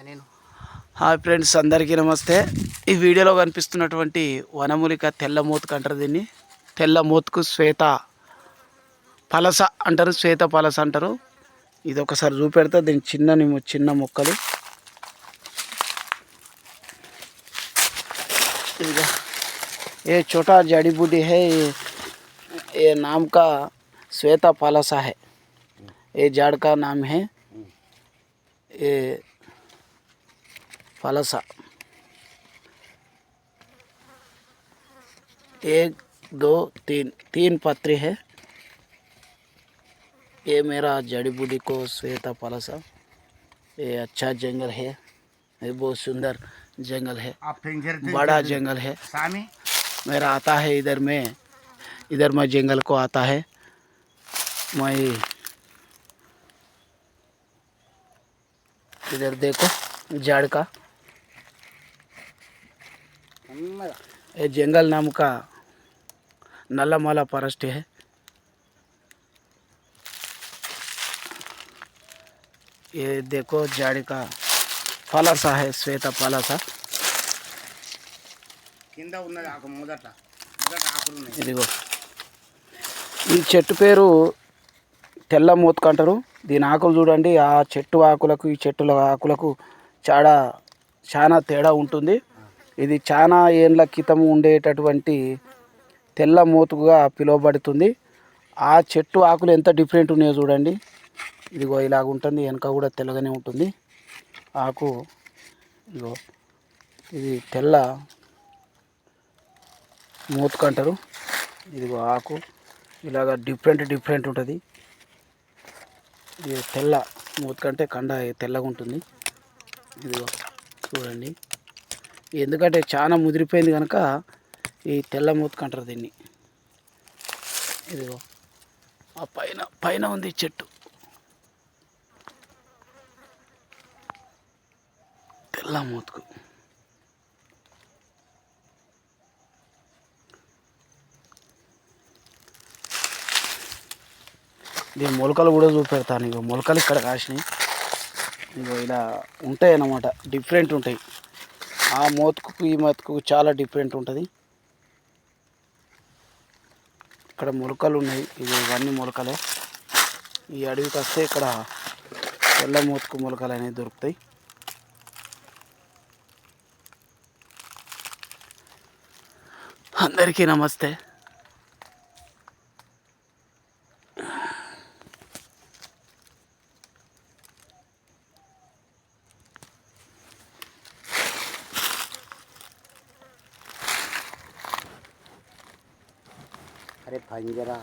Hi friends, అందరికీ నమస్తే. ఈ వీడియోలో కనిపిస్తున్నటువంటి వనమూలిక తెల్ల మోతుకు అంటారు. దీన్ని తెల్ల మోతుకు శ్వేత పలస అంటారు, శ్వేత పలస అంటారు. ఇది ఒకసారి చూపెడతా. దీని చిన్న మొక్కలు ये छोटा जड़ी बूटी है, ये नाम का श्वेता पलासा है. ये झाड़ का नाम है ये पलासा. 1 2 3 पत्रे है. ये मेरा जड़ी बूटी को श्वेता पलासा. ये अच्छा जंगल है, ये बहुत सुंदर जंगल है, बड़ा जंगल है. मेरा आता है इधर मैं जंगल को आता है. मैं इधर देखो झाड़ का, ये जंगल नाम का नल्लामला फॉरेस्ट है. ये देखो झाड़ का पलासा है, श्वेता पलासा. ఇదిగో ఈ చెట్టు పేరు తెల్ల మోతుకు అంటారు. దీని ఆకులు చూడండి. ఆ చెట్టు ఆకులకు ఈ చెట్టుల ఆకులకు చాలా తేడా ఉంటుంది. ఇది చాలా ఏళ్ళ క్రితం ఉండేటటువంటి తెల్ల మోతుకుగా పిలువబడుతుంది. ఆ చెట్టు ఆకులు ఎంత డిఫరెంట్ ఉన్నాయో చూడండి. ఇదిగో ఇలాగ ఉంటుంది, వెనక కూడా తెల్లగానే ఉంటుంది ఆకు. ఇదిగో ఇది తెల్ల మోతుకు అంటారు. ఇదిగో ఆకు ఇలాగ డిఫరెంట్ ఉంటుంది. ఇది తెల్ల మోతుకు అంటే కండ తెల్లగా ఉంటుంది. ఇదిగో చూడండి, ఎందుకంటే చాలా ముదిరిపోయింది కనుక ఈ తెల్ల మోతుకు అంటారు దీన్ని. ఇదిగో ఆ పైన ఉంది చెట్టు, తెల్ల మోతుకు. దీని మొలకలు కూడా చూపెడతాను. ఇగో మొలకలు ఇక్కడ కాసినాయి. ఇగో ఇలా ఉంటాయి అన్నమాట, డిఫరెంట్ ఉంటాయి. ఆ మోతుకు ఈ మోతుకు చాలా డిఫరెంట్ ఉంటుంది. ఇక్కడ మొలకలు ఉన్నాయి. ఇవన్నీ మొలకలే. ఈ అడవికి వస్తే ఇక్కడ తెల్ల మోతుకు మొలకలు అనేవి దొరుకుతాయి. అందరికీ నమస్తే. अरे भाई जरा